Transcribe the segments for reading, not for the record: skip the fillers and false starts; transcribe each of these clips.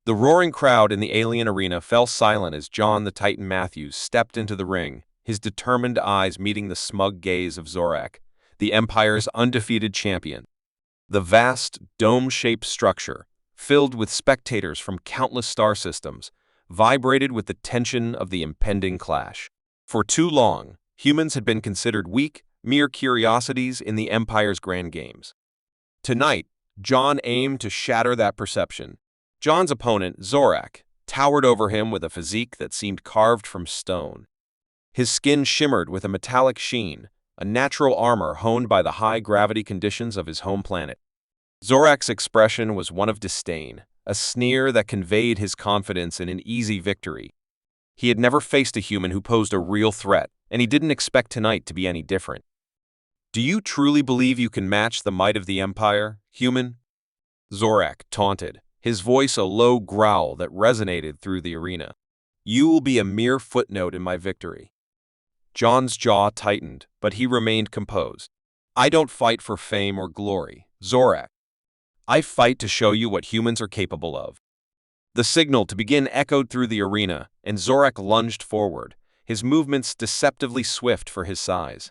The roaring crowd in the alien arena fell silent as John the Titan Matthews stepped into the ring, his determined eyes meeting the smug gaze of Zorak, the Empire's undefeated champion. The vast, dome-shaped structure, filled with spectators from countless star systems, vibrated with the tension of the impending clash. For too long, humans had been considered weak, mere curiosities in the Empire's grand games. Tonight, John aimed to shatter that perception. John's opponent, Zorak, towered over him with a physique that seemed carved from stone. His skin shimmered with a metallic sheen, a natural armor honed by the high-gravity conditions of his home planet. Zorak's expression was one of disdain, a sneer that conveyed his confidence in an easy victory. He had never faced a human who posed a real threat, and he didn't expect tonight to be any different. "Do you truly believe you can match the might of the Empire, human?" Zorak taunted, his voice a low growl that resonated through the arena. "You will be a mere footnote in my victory." John's jaw tightened, but he remained composed. "I don't fight for fame or glory, Zorak. I fight to show you what humans are capable of." The signal to begin echoed through the arena, and Zorak lunged forward, his movements deceptively swift for his size.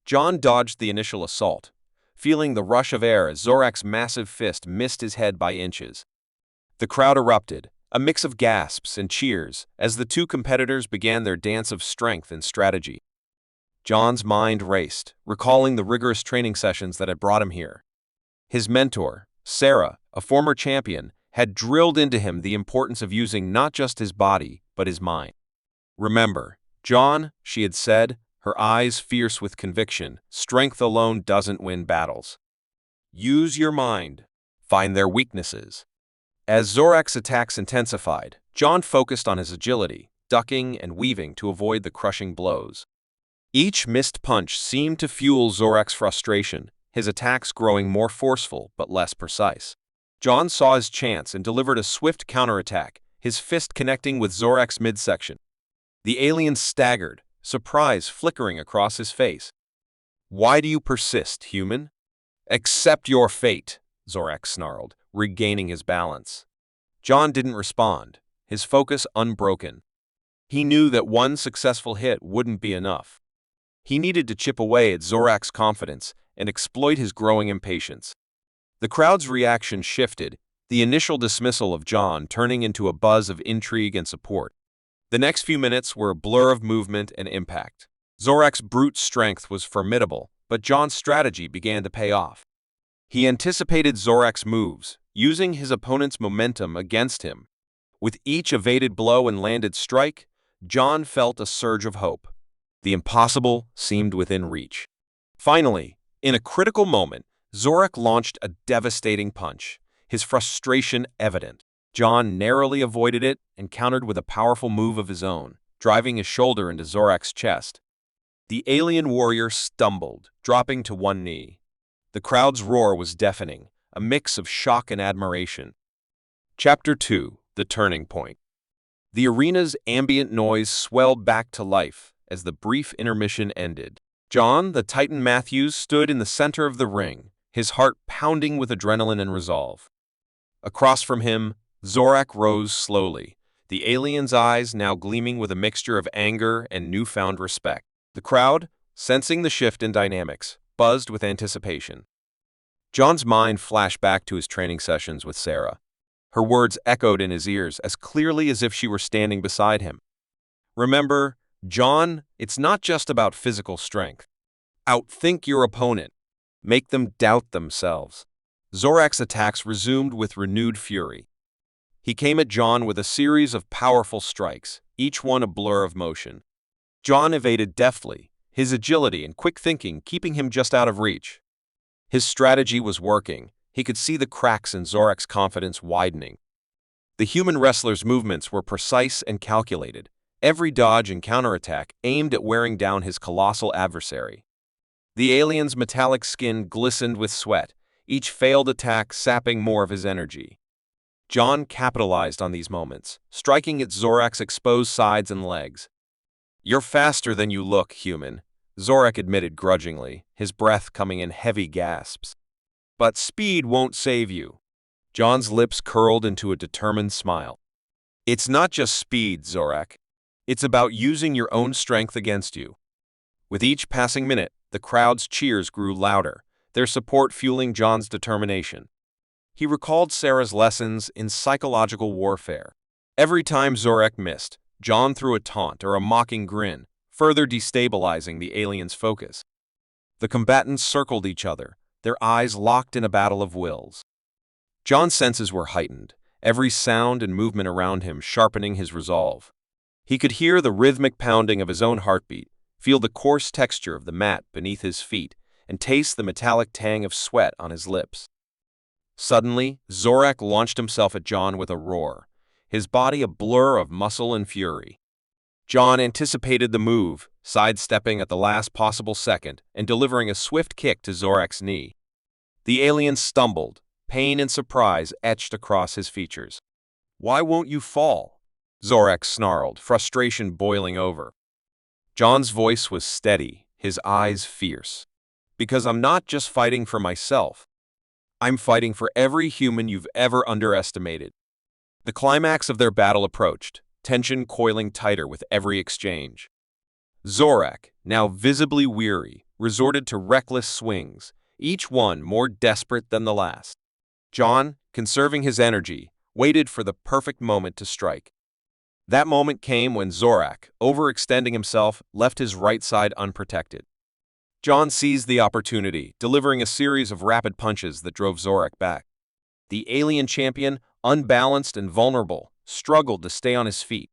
John dodged the initial assault, feeling the rush of air as Zorak's massive fist missed his head by inches. The crowd erupted, a mix of gasps and cheers, as the two competitors began their dance of strength and strategy. John's mind raced, recalling the rigorous training sessions that had brought him here. His mentor, Sarah, a former champion, had drilled into him the importance of using not just his body, but his mind. "Remember, John," she had said, her eyes fierce with conviction, "strength alone doesn't win battles. Use your mind. Find their weaknesses." As Zorak's attacks intensified, John focused on his agility, ducking and weaving to avoid the crushing blows. Each missed punch seemed to fuel Zorak's frustration, his attacks growing more forceful but less precise. John saw his chance and delivered a swift counterattack, his fist connecting with Zorak's midsection. The alien staggered, surprise flickering across his face. "Why do you persist, human?" "Accept your fate," Zorak snarled, regaining his balance. John didn't respond, his focus unbroken. He knew that one successful hit wouldn't be enough. He needed to chip away at Zorak's confidence and exploit his growing impatience. The crowd's reaction shifted, the initial dismissal of John turning into a buzz of intrigue and support. The next few minutes were a blur of movement and impact. Zorak's brute strength was formidable, but John's strategy began to pay off. He anticipated Zorak's moves, using his opponent's momentum against him. With each evaded blow and landed strike, John felt a surge of hope. The impossible seemed within reach. Finally, in a critical moment, Zorak launched a devastating punch, his frustration evident. John narrowly avoided it and countered with a powerful move of his own, driving his shoulder into Zorak's chest. The alien warrior stumbled, dropping to one knee. The crowd's roar was deafening, a mix of shock and admiration. Chapter 2: The Turning Point. The arena's ambient noise swelled back to life as the brief intermission ended. John, the Titan Matthews, stood in the center of the ring, his heart pounding with adrenaline and resolve. Across from him, Zorak rose slowly, the alien's eyes now gleaming with a mixture of anger and newfound respect. The crowd, sensing the shift in dynamics, buzzed with anticipation. John's mind flashed back to his training sessions with Sarah. Her words echoed in his ears as clearly as if she were standing beside him. "Remember, John, it's not just about physical strength. Outthink your opponent. Make them doubt themselves." Zorak's attacks resumed with renewed fury. He came at John with a series of powerful strikes, each one a blur of motion. John evaded deftly, his agility and quick thinking keeping him just out of reach. His strategy was working. He could see the cracks in Zorak's confidence widening. The human wrestler's movements were precise and calculated, every dodge and counterattack aimed at wearing down his colossal adversary. The alien's metallic skin glistened with sweat, each failed attack sapping more of his energy. John capitalized on these moments, striking at Zorak's exposed sides and legs. "You're faster than you look, human," Zorak admitted grudgingly, his breath coming in heavy gasps. "But speed won't save you." John's lips curled into a determined smile. It's not just speed, Zorak. It's about using your own strength against you. With each passing minute, the crowd's cheers grew louder, their support fueling John's determination. He recalled Sarah's lessons in psychological warfare. Every time Zorak missed, John threw a taunt or a mocking grin, further destabilizing the alien's focus. The combatants circled each other, their eyes locked in a battle of wills. John's senses were heightened, every sound and movement around him sharpening his resolve. He could hear the rhythmic pounding of his own heartbeat, feel the coarse texture of the mat beneath his feet, and taste the metallic tang of sweat on his lips. Suddenly, Zorak launched himself at John with a roar, his body a blur of muscle and fury. John anticipated the move, sidestepping at the last possible second and delivering a swift kick to Zorak's knee. The alien stumbled, pain and surprise etched across his features. "Why won't you fall?" Zorak snarled, frustration boiling over. John's voice was steady, his eyes fierce. "Because I'm not just fighting for myself. I'm fighting for every human you've ever underestimated." The climax of their battle approached, tension coiling tighter with every exchange. Zorak, now visibly weary, resorted to reckless swings, each one more desperate than the last. John, conserving his energy, waited for the perfect moment to strike. That moment came when Zorak, overextending himself, left his right side unprotected. John seized the opportunity, delivering a series of rapid punches that drove Zorak back. The alien champion, unbalanced and vulnerable, struggled to stay on his feet.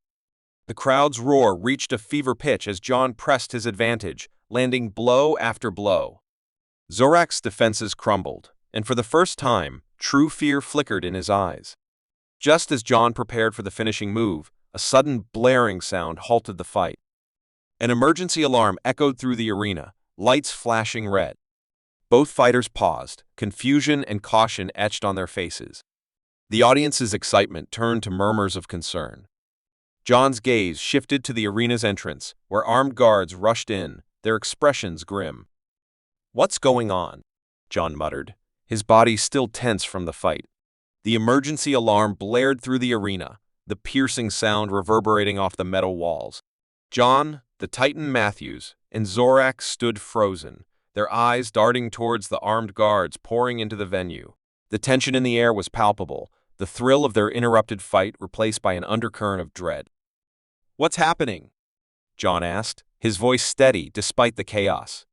The crowd's roar reached a fever pitch as John pressed his advantage, landing blow after blow. Zorak's defenses crumbled, and for the first time, true fear flickered in his eyes. Just as John prepared for the finishing move, a sudden blaring sound halted the fight. An emergency alarm echoed through the arena, lights flashing red. Both fighters paused, confusion and caution etched on their faces. The audience's excitement turned to murmurs of concern. John's gaze shifted to the arena's entrance, where armed guards rushed in, their expressions grim. "What's going on?" John muttered, his body still tense from the fight. The emergency alarm blared through the arena, the piercing sound reverberating off the metal walls. John, the Titan Matthews, and Zorak stood frozen, their eyes darting towards the armed guards pouring into the venue. The tension in the air was palpable, the thrill of their interrupted fight replaced by an undercurrent of dread. "What's happening?" John asked, his voice steady despite the chaos.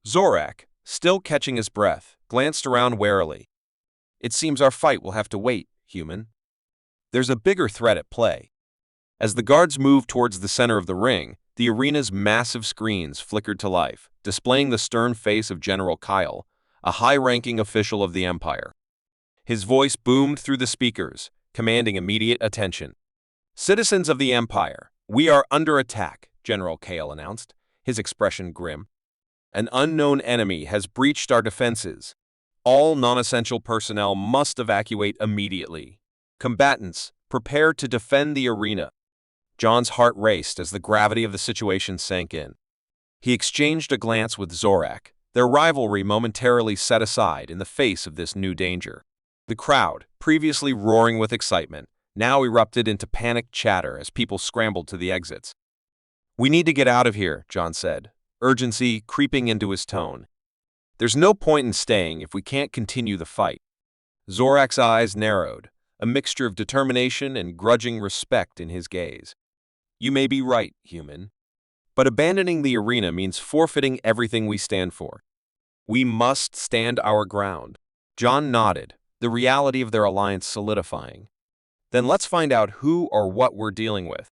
Zorak, still catching his breath, glanced around warily. "It seems our fight will have to wait, human. There's a bigger threat at play." As the guards moved towards the center of the ring, the arena's massive screens flickered to life, displaying the stern face of General Kyle, a high-ranking official of the Empire. His voice boomed through the speakers, commanding immediate attention. "Citizens of the Empire, we are under attack," General Kyle announced, his expression grim. "An unknown enemy has breached our defenses. All non-essential personnel must evacuate immediately. Combatants, prepare to defend the arena." John's heart raced as the gravity of the situation sank in. He exchanged a glance with Zorak, their rivalry momentarily set aside in the face of this new danger. The crowd, previously roaring with excitement, now erupted into panicked chatter as people scrambled to the exits. "We need to get out of here," John said, urgency creeping into his tone. "There's no point in staying if we can't continue the fight." Zorak's eyes narrowed, a mixture of determination and grudging respect in his gaze. "You may be right, human. But abandoning the arena means forfeiting everything we stand for. We must stand our ground." John nodded, the reality of their alliance solidifying. "Then let's find out who or what we're dealing with."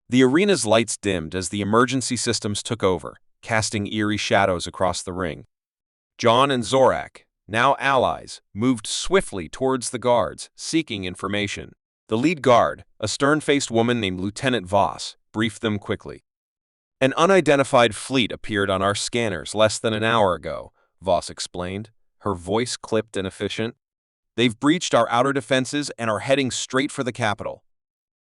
The arena's lights dimmed as the emergency systems took over, casting eerie shadows across the ring. John and Zorak, now allies, moved swiftly towards the guards, seeking information. The lead guard, a stern-faced woman named Lieutenant Voss, briefed them quickly. "An unidentified fleet appeared on our scanners less than an hour ago," Voss explained, her voice clipped and efficient. "They've breached our outer defenses and are heading straight for the capital.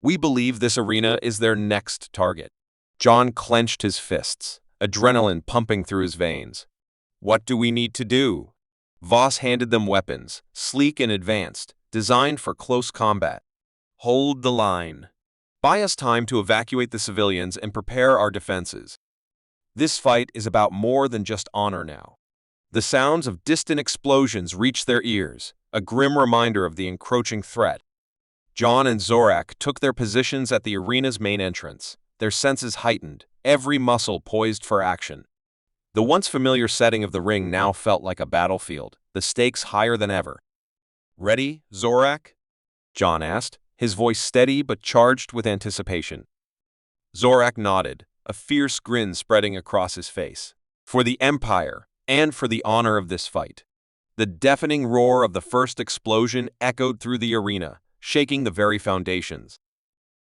We believe this arena is their next target." John clenched his fists, adrenaline pumping through his veins. "What do we need to do?" Voss handed them weapons, sleek and advanced, designed for close combat. Hold the line. Buy us time to evacuate the civilians and prepare our defenses. This fight is about more than just honor now. The sounds of distant explosions reach their ears, a grim reminder of the encroaching threat. John and Zorak took their positions at the arena's main entrance, their senses heightened, every muscle poised for action. The once familiar setting of the ring now felt like a battlefield, the stakes higher than ever. "Ready, Zorak?" John asked, his voice steady but charged with anticipation. Zorak nodded, a fierce grin spreading across his face. For the Empire, and for the honor of this fight. The deafening roar of the first explosion echoed through the arena, shaking the very foundations.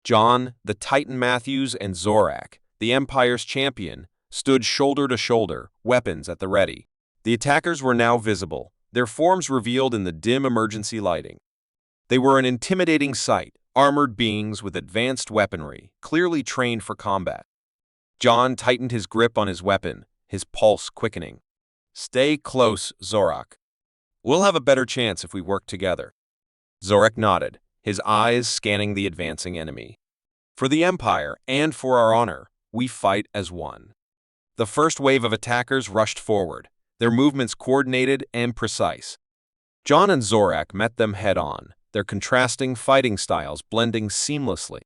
John, the Titan Matthews, and Zorak, the Empire's champion, stood shoulder to shoulder, weapons at the ready. The attackers were now visible, their forms revealed in the dim emergency lighting. They were an intimidating sight, armored beings with advanced weaponry, clearly trained for combat. John tightened his grip on his weapon, his pulse quickening. "Stay close, Zorak. We'll have a better chance if we work together." Zorak nodded, his eyes scanning the advancing enemy. "For the Empire, and for our honor, we fight as one." The first wave of attackers rushed forward, their movements coordinated and precise. John and Zorak met them head-on, their contrasting fighting styles blending seamlessly.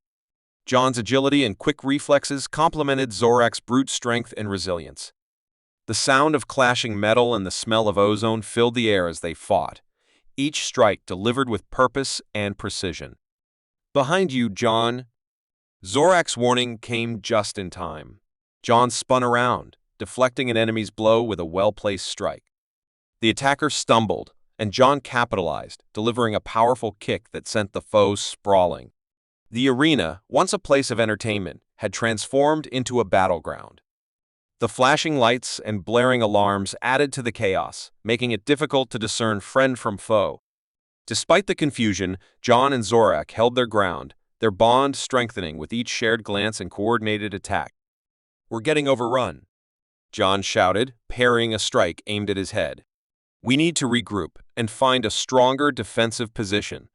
John's agility and quick reflexes complemented Zorak's brute strength and resilience. The sound of clashing metal and the smell of ozone filled the air as they fought, each strike delivered with purpose and precision. "Behind you, John." Zorak's warning came just in time. John spun around, deflecting an enemy's blow with a well-placed strike. The attacker stumbled, and John capitalized, delivering a powerful kick that sent the foe sprawling. The arena, once a place of entertainment, had transformed into a battleground. The flashing lights and blaring alarms added to the chaos, making it difficult to discern friend from foe. Despite the confusion, John and Zorak held their ground, their bond strengthening with each shared glance and coordinated attack. "We're getting overrun," John shouted, parrying a strike aimed at his head. "We need to regroup and find a stronger defensive position."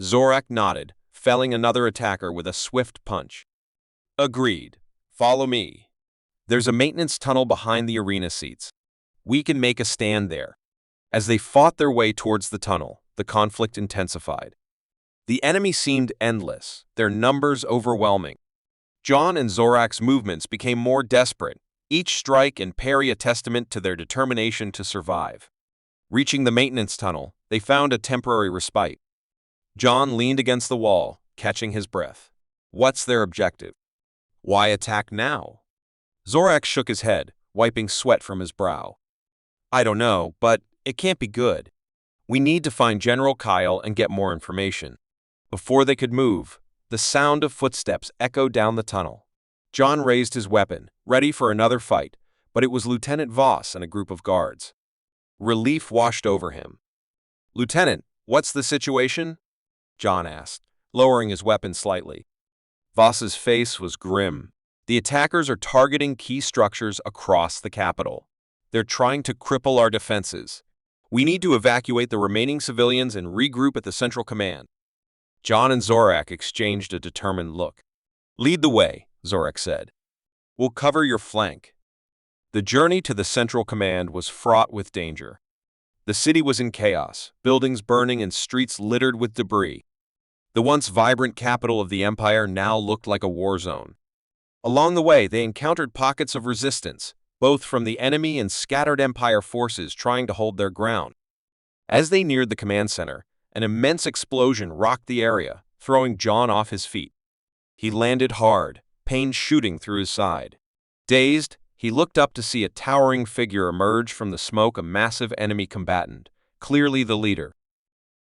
Zorak nodded, felling another attacker with a swift punch. "Agreed. Follow me. There's a maintenance tunnel behind the arena seats. We can make a stand there." As they fought their way towards the tunnel, the conflict intensified. The enemy seemed endless, their numbers overwhelming. John and Zorak's movements became more desperate, each strike and parry a testament to their determination to survive. Reaching the maintenance tunnel, they found a temporary respite. John leaned against the wall, catching his breath. What's their objective? Why attack now? Zorak shook his head, wiping sweat from his brow. "I don't know, but it can't be good. We need to find General Kyle and get more information." Before they could move, the sound of footsteps echoed down the tunnel. John raised his weapon, ready for another fight, but it was Lieutenant Voss and a group of guards. Relief washed over him. "Lieutenant, what's the situation?" John asked, lowering his weapon slightly. Voss's face was grim. "The attackers are targeting key structures across the capital. They're trying to cripple our defenses. We need to evacuate the remaining civilians and regroup at the Central Command." John and Zorak exchanged a determined look. "Lead the way," Zorak said. "We'll cover your flank." The journey to the Central Command was fraught with danger. The city was in chaos, buildings burning and streets littered with debris. The once vibrant capital of the Empire now looked like a war zone. Along the way, they encountered pockets of resistance, both from the enemy and scattered Empire forces trying to hold their ground. As they neared the command center, an immense explosion rocked the area, throwing John off his feet. He landed hard, pain shooting through his side. Dazed, he looked up to see a towering figure emerge from the smoke, a massive enemy combatant, clearly the leader.